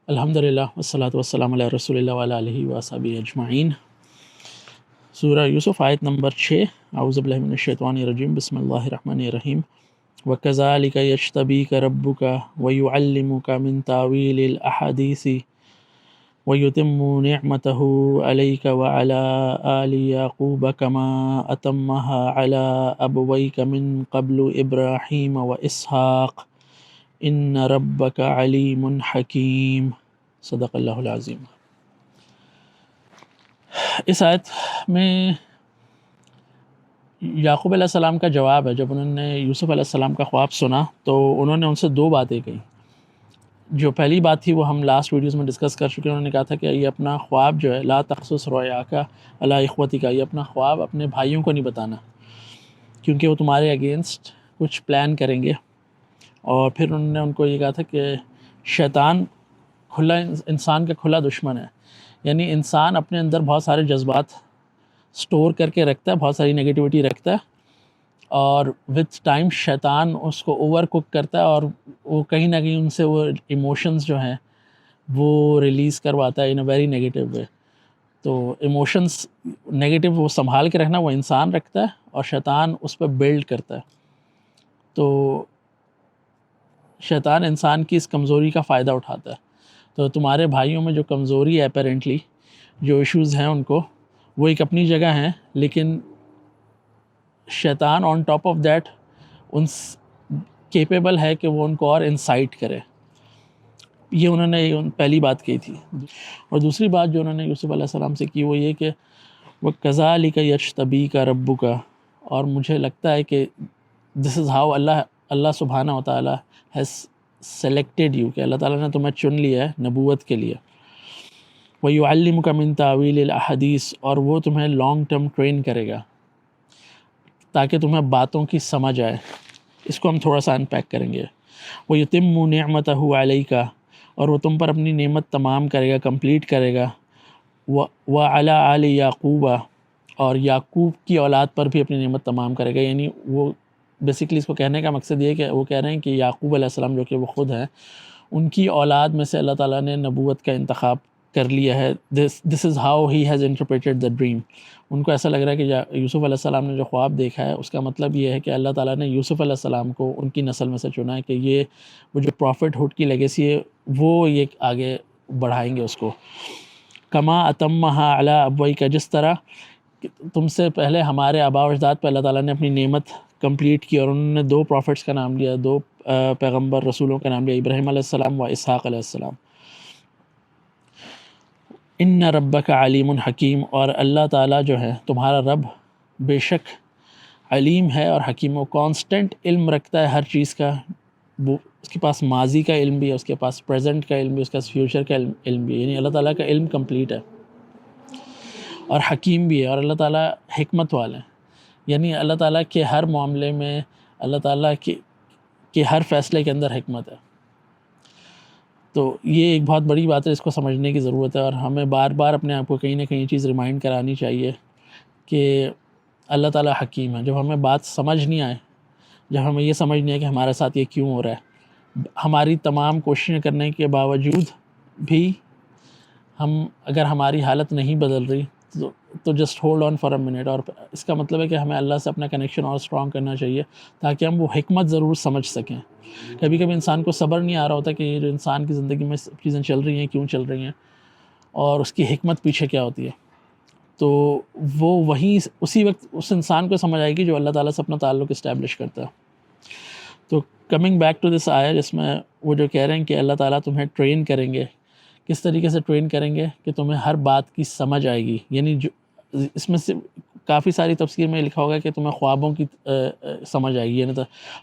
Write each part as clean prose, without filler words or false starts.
الحمدللہ والصلاۃ والسلام علی رسول اللہ وعلی آلہ وصحبہ اجمعین۔ سورہ یوسف آیت نمبر 6۔ اعوذ باللہ من الشیطان الرجیم، بسم اللہ الرحمن الرحیم۔ وَكَذَلِكَ يَجْتَبِيكَ رَبُّكَ وَيُعَلِّمُكَ مِن تَأْوِيلِ الْأَحَادِيثِ وَيُتِمُّ نِعْمَتَهُ عَلَيْكَ وَعَلَىٰ آلِ يَعْقُوبَ كَمَا أَتَمَّهَا عَلَىٰ أَبَوَيْكَ مِن قَبْلُ إِبْرَاهِيمَ وَإِسْحَاقَ ان ربک علیم حکیم۔ صدق اللہ العظیم۔ اس آیت میں یعقوب علیہ السلام کا جواب ہے۔ جب انہوں نے یوسف علیہ السلام کا خواب سنا تو انہوں نے ان سے دو باتیں کہیں۔ جو پہلی بات تھی وہ ہم لاسٹ ویڈیوز میں ڈسکس کر چکے ہیں۔ انہوں نے کہا تھا کہ یہ اپنا خواب جو ہے لا تقصص رؤیاک علی اخوتک، یہ اپنا خواب اپنے بھائیوں کو نہیں بتانا کیونکہ وہ تمہارے اگینسٹ کچھ پلان کریں گے۔ اور پھر انہوں نے ان کو یہ کہا تھا کہ شیطان انسان کا کھلا دشمن ہے، یعنی انسان اپنے اندر بہت سارے جذبات سٹور کر کے رکھتا ہے، بہت ساری نگیٹیوٹی رکھتا ہے، اور وتھ ٹائم شیطان اس کو اوور کک کرتا ہے اور وہ کہیں نہ کہیں ان سے وہ ایموشنز جو ہیں وہ ریلیز کرواتا ہے ان اے ویری نیگیٹو وے۔ تو ایموشنز نیگیٹو وہ سنبھال کے رکھنا وہ انسان رکھتا ہے اور شیطان اس پہ بلڈ کرتا ہے۔ تو شیطان انسان کی اس کمزوری کا فائدہ اٹھاتا ہے۔ تو تمہارے بھائیوں میں جو کمزوری ہے اپیرنٹلی، جو ایشوز ہیں ان کو، وہ ایک اپنی جگہ ہیں، لیکن شیطان on top of that in capable ہے کہ وہ ان کو اور انسائٹ کرے۔ یہ انہوں نے پہلی بات کی تھی۔ اور دوسری بات جو انہوں نے یوسف علیہ السلام سے کی وہ یہ کہ وَكَذَلِكَ يَجْتَبِيكَ رَبُّكَ، اور مجھے لگتا ہے کہ دس از ہاؤ اللہ سبحانہ و تعالیٰ ہیز سلیکٹڈ یو، کہ اللہ تعالیٰ نے تمہیں چن لیا ہے نبوت کے لیے۔ وَيُعَلِّمُكَ مِن تَأْوِيلِ الْأَحَادِيثِ، اور وہ تمہیں لانگ ٹرم ٹرین کرے گا تاکہ تمہیں باتوں کی سمجھ آئے۔ اس کو ہم تھوڑا سا انپیک کریں گے۔ وَيُتِمُّ نِعْمَتَهُ عَلَيْكَ، اور وہ تم پر اپنی نعمت تمام کرے گا، کمپلیٹ کرے گا۔ وَعَلَىٰ آلِ يَعْقُوبَ، اور یعقوب کی اولاد پر بھی اپنی نعمت تمام کرے گا۔ یعنی وہ بیسیکلی اس کو کہنے کا مقصد یہ ہے کہ وہ کہہ رہے ہیں کہ یعقوب علیہ السلام جو کہ وہ خود ہیں، ان کی اولاد میں سے اللہ تعالیٰ نے نبوت کا انتخاب کر لیا ہے۔ This is how he has interpreted the dream. ان کو ایسا لگ رہا ہے کہ یوسف علیہ السلام نے جو خواب دیکھا ہے اس کا مطلب یہ ہے کہ اللہ تعالیٰ نے یوسف علیہ السلام کو ان کی نسل میں سے چنا ہے کہ یہ وہ جو پروفٹ ہوڈ کی لیگیسی ہے وہ یہ آگے بڑھائیں گے اس کو۔ کما اتمہا علی ابویک، جس طرح تم سے پہلے ہمارے آباء و اجداد پہ اللہ تعالیٰ نے اپنی نعمت کمپلیٹ کی، اور انہوں نے دو پروفٹس کا نام لیا، دو پیغمبر رسولوں کا نام لیا، ابراہیم علیہ السلام و اسحاق علیہ السلام۔ ان ربک علیم حکیم، اور اللہ تعالیٰ جو ہے تمہارا رب بے شک علیم ہے اور حکیم، وہ کانسٹنٹ علم رکھتا ہے ہر چیز کا۔ وہ اس کے پاس ماضی کا علم بھی ہے، اس کے پاس پریزنٹ کا علم بھی، اس کے پاس فیوچر کا علم بھی ہے، یعنی اللہ تعالیٰ کا علم کمپلیٹ ہے اور حکیم بھی ہے، اور اللہ تعالیٰ حکمت والے ہیں۔ یعنی اللہ تعالیٰ کے ہر معاملے میں، اللہ تعالیٰ کے ہر فیصلے کے اندر حکمت ہے۔ تو یہ ایک بہت بڑی بات ہے، اس کو سمجھنے کی ضرورت ہے، اور ہمیں بار بار اپنے آپ کو کہیں نہ کہیں یہ چیز ریمائنڈ کرانی چاہیے کہ اللہ تعالیٰ حکیم ہے۔ جب ہمیں بات سمجھ نہیں آئے، جب ہمیں یہ سمجھ نہیں آئے کہ ہمارے ساتھ یہ کیوں ہو رہا ہے، ہماری تمام کوششیں کرنے کے باوجود بھی اگر ہماری حالت نہیں بدل رہی تو just hold on for a minute, اور اس کا مطلب ہے کہ ہمیں اللہ سے اپنا کنیکشن اور اسٹرانگ کرنا چاہیے تاکہ ہم وہ حکمت ضرور سمجھ سکیں۔ کبھی کبھی انسان کو صبر نہیں آ رہا ہوتا کہ یہ جو انسان کی زندگی میں چیزیں چل رہی ہیں کیوں چل رہی ہیں، اور اس کی حکمت پیچھے کیا ہوتی ہے۔ تو وہ وہیں اسی وقت اس انسان کو سمجھ آئے گی جو اللہ تعالیٰ سے اپنا تعلق اسٹیبلش کرتا ہے۔ تو کمنگ بیک ٹو دس آیا، جس میں وہ جو کہہ رہے ہیں کہ اللہ تعالیٰ تمہیں ٹرین کریں گے، کس طریقے سے ٹرین کریں گے کہ تمہیں ہر بات کی سمجھ آئے گی۔ یعنی جو اس میں سے کافی ساری تفسیر میں لکھا ہوگا کہ تمہیں خوابوں کی سمجھ آئے گی، یعنی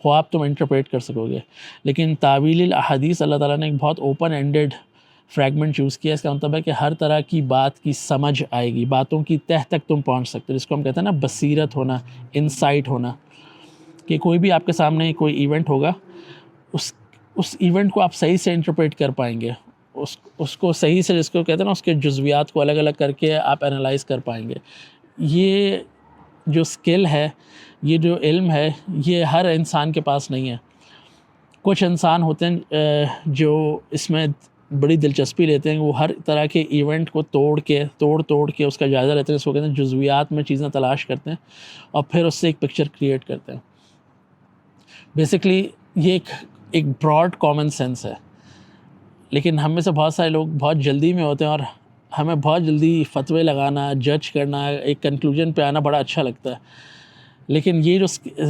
خواب تم انٹرپریٹ کر سکو گے۔ لیکن تعویل الاحادیث اللہ تعالیٰ نے ایک بہت اوپن اینڈڈ فریگمنٹ چوز کیا، اس کا مطلب ہے کہ ہر طرح کی بات کی سمجھ آئے گی، باتوں کی تہ تک تم پہنچ سکتے ہو، جس کو ہم کہتے ہیں نا بصیرت ہونا، انسائٹ ہونا، کہ کوئی بھی آپ کے سامنے کوئی ایونٹ ہوگا، اس ایونٹ کو آپ صحیح سے انٹرپریٹ کر پائیں گے، اس کو صحیح سے، جس کو کہتے ہیں نا، اس کے جزویات کو الگ الگ کر کے آپ انالائز کر پائیں گے۔ یہ جو سکل ہے، یہ جو علم ہے، یہ ہر انسان کے پاس نہیں ہے۔ کچھ انسان ہوتے ہیں جو اس میں بڑی دلچسپی لیتے ہیں کہ وہ ہر طرح کے ایونٹ کو توڑ کے اس کا جائزہ لیتے ہیں، اس کو کہتے ہیں جزویات میں چیزیں تلاش کرتے ہیں اور پھر اس سے ایک پکچر کریٹ کرتے ہیں. بیسکلی یہ ایک براڈ کامن سینس ہے، لیکن ہم میں سے بہت سارے لوگ بہت جلدی میں ہوتے ہیں اور ہمیں بہت جلدی فتوے لگانا، جج کرنا، ایک کنکلوژن پہ آنا بڑا اچھا لگتا ہے. لیکن یہ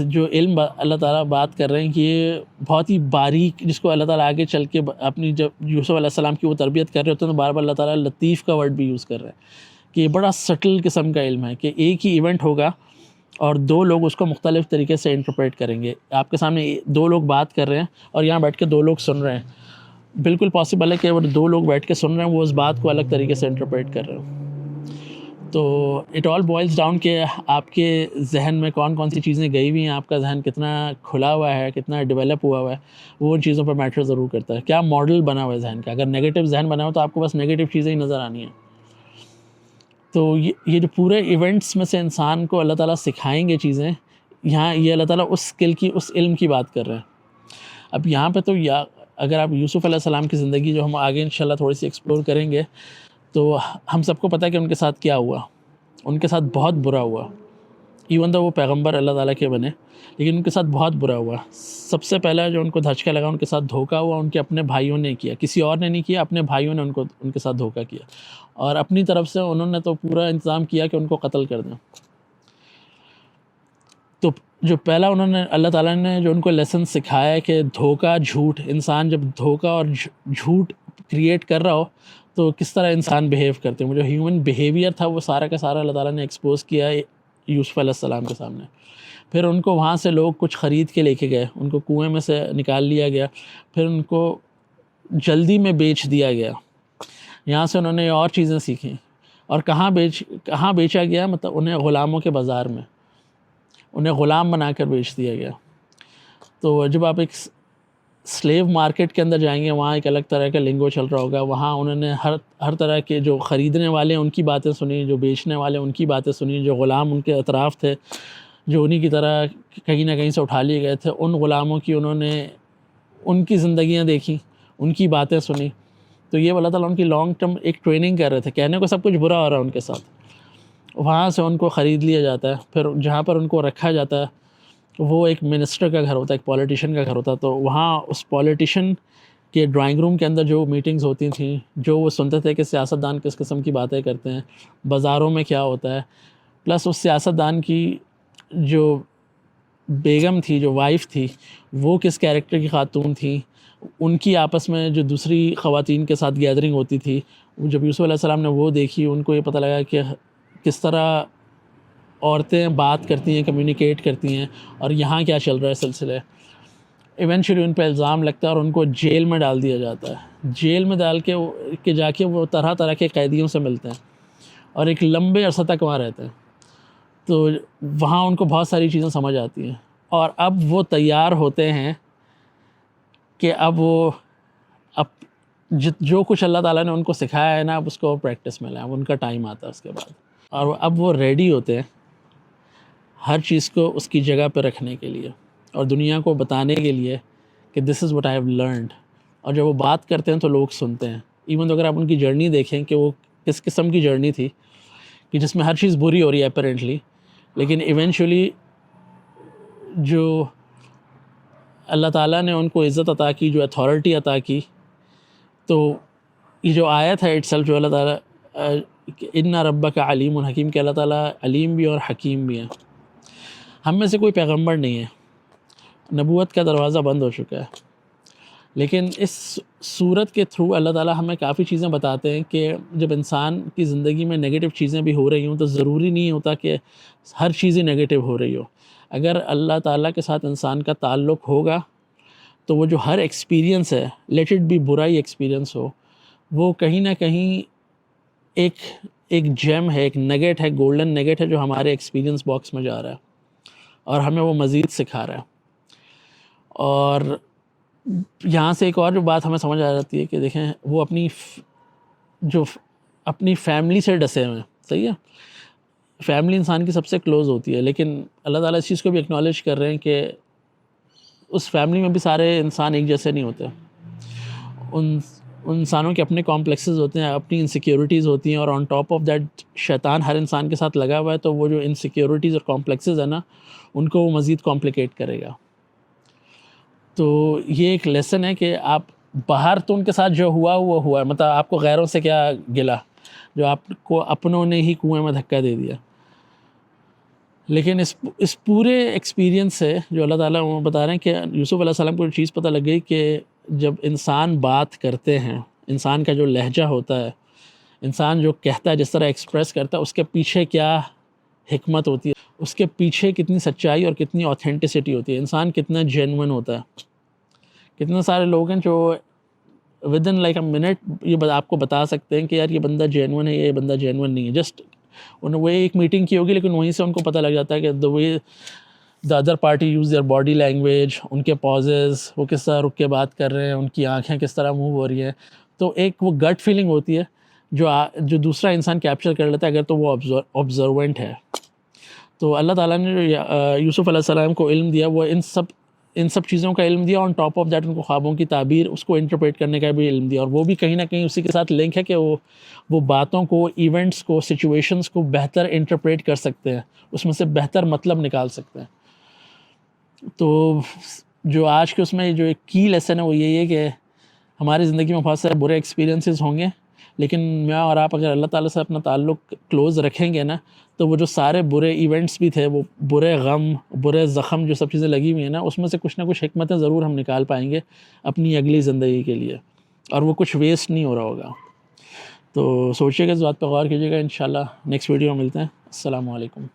جو علم اللہ تعالیٰ بات کر رہے ہیں کہ یہ بہت ہی باریک، جس کو اللہ تعالیٰ آگے چل کے اپنی جب یوسف علیہ السلام کی وہ تربیت کر رہے ہوتے ہیں تو بار بار اللہ تعالیٰ لطیف کا ورڈ بھی یوز کر رہے ہیں کہ یہ بڑا سٹل قسم کا علم ہے کہ ایک ہی ایونٹ ہوگا اور دو لوگ اس کو مختلف طریقے سے انٹرپریٹ کریں گے. آپ کے سامنے دو لوگ بات کر رہے ہیں اور یہاں بیٹھ کے دو لوگ سن رہے ہیں، بالکل پاسبل ہے کہ وہ دو لوگ بیٹھ کے سن رہے ہیں، وہ اس بات کو الگ طریقے سے انٹرپریٹ کر رہے ہیں. تو اٹ آل بوائلز ڈاؤن کہ آپ کے ذہن میں کون کون سی چیزیں گئی ہوئی ہیں، آپ کا ذہن کتنا کھلا ہوا ہے، کتنا ڈیولپ ہوا ہے، وہ ان چیزوں پر میٹر ضرور کرتا ہے. کیا ماڈل بنا ہوا ہے ذہن کا؟ اگر نیگیٹو ذہن بنا ہوا تو آپ کو بس نیگیٹو چیزیں ہی نظر آنی ہیں. تو یہ جو پورے ایونٹس میں سے انسان کو اللہ تعالیٰ سکھائیں گے چیزیں، یہاں یہ اللہ تعالیٰ اس اسکل کی، اس علم کی بات کر رہے ہیں. اب یہاں پہ تو اگر آپ یوسف علیہ السلام کی زندگی جو ہم آگے انشاءاللہ تھوڑی سی ایکسپلور کریں گے تو ہم سب کو پتہ ہے کہ ان کے ساتھ کیا ہوا. ان کے ساتھ بہت برا ہوا، ایون تو وہ پیغمبر اللہ تعالیٰ کے بنے، لیکن ان کے ساتھ بہت برا ہوا. سب سے پہلا جو ان کو دھچکا لگا، ان کے ساتھ دھوکہ ہوا. ان کے اپنے بھائیوں نے کیا، کسی اور نے نہیں کیا، اپنے بھائیوں نے ان کے ساتھ دھوکہ کیا، اور اپنی طرف سے انہوں نے تو پورا انتظام کیا کہ ان کو قتل کر دیں. تو جو پہلا انہوں نے، اللہ تعالیٰ نے جو ان کو لیسن سکھایا ہے کہ دھوکہ، جھوٹ، انسان جب دھوکہ اور جھوٹ کریٹ کر رہا ہو تو کس طرح انسان بیہیو کرتے ہیں. وہ جو ہیومن بیہیویئر تھا وہ سارا کا سارا اللہ تعالیٰ نے ایکسپوز کیا ہے یوسف علیہ السلام کے سامنے. پھر ان کو وہاں سے لوگ کچھ خرید کے لے کے گئے، ان کو کنویں میں سے نکال لیا گیا، پھر ان کو جلدی میں بیچ دیا گیا. یہاں سے انہوں نے اور چیزیں سیکھیں. اور کہاں بیچا گیا؟ مطلب انہیں غلاموں کے بازار میں، انہیں غلام بنا کر بیچ دیا گیا. تو جب آپ ایک سلیو مارکیٹ کے اندر جائیں گے، وہاں ایک الگ طرح کا لنگو چل رہا ہوگا. وہاں انہوں نے ہر طرح کے جو خریدنے والے ہیں ان کی باتیں سنی، جو بیچنے والے ان کی باتیں سنی، جو غلام ان کے اطراف تھے جو انہی کی طرح کہیں نہ کہیں سے اٹھا لیے گئے تھے، ان غلاموں کی انہوں نے ان کی زندگیاں دیکھیں، ان کی باتیں سنی. تو یہ اللہ تعالیٰ ان کی لانگ ٹرم ایک ٹریننگ کر رہے تھے. کہنے کو سب کچھ برا ہو رہا ہے ان کے ساتھ، وہاں سے ان کو خرید لیا جاتا ہے. پھر جہاں پر ان کو رکھا جاتا ہے وہ ایک منسٹر کا گھر ہوتا ہے، ایک پولیٹیشین کا گھر ہوتا ہے. تو وہاں اس پولیٹیشین کے ڈرائنگ روم کے اندر جو میٹنگز ہوتی تھیں، جو وہ سنتے تھے کہ سیاستدان کس قسم کی باتیں کرتے ہیں، بازاروں میں کیا ہوتا ہے، پلس اس سیاستدان کی جو بیگم تھی، جو وائف تھی، وہ کس کیریکٹر کی خاتون تھیں، ان کی آپس میں جو دوسری خواتین کے ساتھ گیدرنگ ہوتی تھی، جب یوسف علیہ السلام نے وہ دیکھی، ان کو یہ پتہ لگا کہ کس طرح عورتیں بات کرتی ہیں، کمیونیکیٹ کرتی ہیں، اور یہاں کیا چل رہا ہے سلسلے. ایونچولی ان پہ الزام لگتا ہے اور ان کو جیل میں ڈال دیا جاتا ہے. جیل میں ڈال کے جا کے وہ طرح طرح کے قیدیوں سے ملتے ہیں اور ایک لمبے عرصہ تک وہاں رہتے ہیں. تو وہاں ان کو بہت ساری چیزیں سمجھ آتی ہیں، اور اب وہ تیار ہوتے ہیں کہ اب جو کچھ اللہ تعالیٰ نے ان کو سکھایا ہے نا، اب اس کو پریکٹس میں لائیں. اب ان کا ٹائم آتا ہے اس کے بعد، اور اب وہ ریڈی ہوتے ہیں ہر چیز کو اس کی جگہ پہ رکھنے کے لیے اور دنیا کو بتانے کے لیے کہ this is what I have learned. اور جب وہ بات کرتے ہیں تو لوگ سنتے ہیں. ایون تو اگر آپ ان کی جرنی دیکھیں کہ وہ کس قسم کی جرنی تھی، کہ جس میں ہر چیز بری ہو رہی ہے اپیرنٹلی، لیکن ایونچولی جو اللہ تعالیٰ نے ان کو عزت عطا کی، جو اتھارٹی عطا کی، تو یہ جو آیت ہے اٹ سیلف جو اللہ تعالیٰ ان ربک علیم حکیم، کہ اللہ تعالیٰ علیم بھی اور حکیم بھی ہیں. ہم میں سے کوئی پیغمبر نہیں ہے، نبوت کا دروازہ بند ہو چکا ہے، لیکن اس صورت کے تھرو اللہ تعالیٰ ہمیں کافی چیزیں بتاتے ہیں کہ جب انسان کی زندگی میں نگیٹو چیزیں بھی ہو رہی ہوں تو ضروری نہیں ہوتا کہ ہر چیز ہی نگیٹو ہو رہی ہو. اگر اللہ تعالیٰ کے ساتھ انسان کا تعلق ہوگا تو وہ جو ہر ایکسپیرینس ہے، لیٹ اٹ بھی برا ہی ایکسپیرینس ہو، وہ کہیں نہ کہیں ایک جیم ہے، ایک نگیٹ ہے، گولڈن نگیٹ ہے جو ہمارے ایکسپیرینس باکس میں جا رہا ہے اور ہمیں وہ مزید سکھا رہا ہے. اور یہاں سے ایک اور جو بات ہمیں سمجھ آ جاتی ہے کہ دیکھیں وہ اپنی فیملی سے ڈسے ہوئے ہیں. صحیح ہے، فیملی انسان کی سب سے کلوز ہوتی ہے، لیکن اللہ تعالیٰ اس چیز کو بھی ایکنالج کر رہے ہیں کہ اس فیملی میں بھی سارے انسان ایک جیسے نہیں ہوتے. انسانوں کے اپنے کمپلیکسز ہوتے ہیں، اپنی انسیکیورٹیز ہوتی ہیں، اور آن ٹاپ آف دیٹ شیطان ہر انسان کے ساتھ لگا ہوا ہے، تو وہ جو انسیکیورٹیز اور کمپلیکسز ہیں نا، ان کو وہ مزید کمپلیکیٹ کرے گا۔ تو یہ ایک لیسن ہے کہ آپ باہر تو ان کے ساتھ جو ہوا وہ ہوا ہے، مطلب آپ کو غیروں سے کیا گلا، جو آپ کو اپنوں نے ہی کنویں میں دھکا دے دیا۔ لیکن اس پورے ایکسپیرینس سے جو اللہ تعالیٰ وہ بتا رہے ہیں کہ یوسف علیہ السلام کو چیز پتہ لگ گئی کہ جب انسان بات کرتے ہیں، انسان کا جو لہجہ ہوتا ہے، انسان جو کہتا ہے، جس طرح ایکسپریس کرتا ہے، اس کے پیچھے کیا حکمت ہوتی ہے، اس کے پیچھے کتنی سچائی اور کتنی آتھینٹسٹی ہوتی ہے، انسان کتنا جینون ہوتا ہے۔ کتنے سارے لوگ ہیں جو with in like a minute یہ آپ کو بتا سکتے ہیں کہ یار یہ بندہ جینون ہے، یہ بندہ جینون نہیں ہے، جسٹ انہوں وہ ایک میٹنگ کی ہوگی، لیکن وہیں سے ان کو پتہ لگ جاتا ہے کہ the way the other party use their body language، ان کے پازز، وہ کس طرح رک کے بات کر رہے ہیں، ان کی آنکھیں کس طرح موو ہو رہی ہیں، تو ایک وہ گٹ فیلنگ ہوتی ہے جو دوسرا انسان کیپچر کر لیتا ہے اگر تو وہ آبزروینٹ ہے۔ تو اللہ تعالیٰ نے جو یوسف علیہ السلام کو علم دیا، وہ ان سب چیزوں کا علم دیا، on top of that in کو خوابوں کی تعبیر، اس کو انٹرپریٹ کرنے کا بھی علم دیا، اور وہ بھی کہیں نہ کہیں اسی کے ساتھ لنک ہے کہ وہ باتوں کو، ایونٹس کو، سچویشنز کو بہتر انٹرپریٹ کر سکتے ہیں، اس میں سے بہتر مطلب نکال سکتے ہیں۔ تو جو آج کے اس میں جو ایک کی لیسن ہے وہ یہی ہے کہ ہماری زندگی میں بہت سارے برے ایکسپیرینسز ہوں گے، لیکن میں اور آپ اگر اللہ تعالیٰ سے اپنا تعلق کلوز رکھیں گے نا، تو وہ جو سارے برے ایونٹس بھی تھے، وہ برے غم، برے زخم، جو سب چیزیں لگی ہوئی ہیں نا، اس میں سے کچھ نہ کچھ حکمتیں ضرور ہم نکال پائیں گے اپنی اگلی زندگی کے لیے، اور وہ کچھ ویسٹ نہیں ہو رہا ہوگا۔ تو سوچیے گا، اس بات پہ غور کیجیے گا، انشاءاللہ نیکسٹ ویڈیو میں ملتے ہیں۔ السلام علیکم۔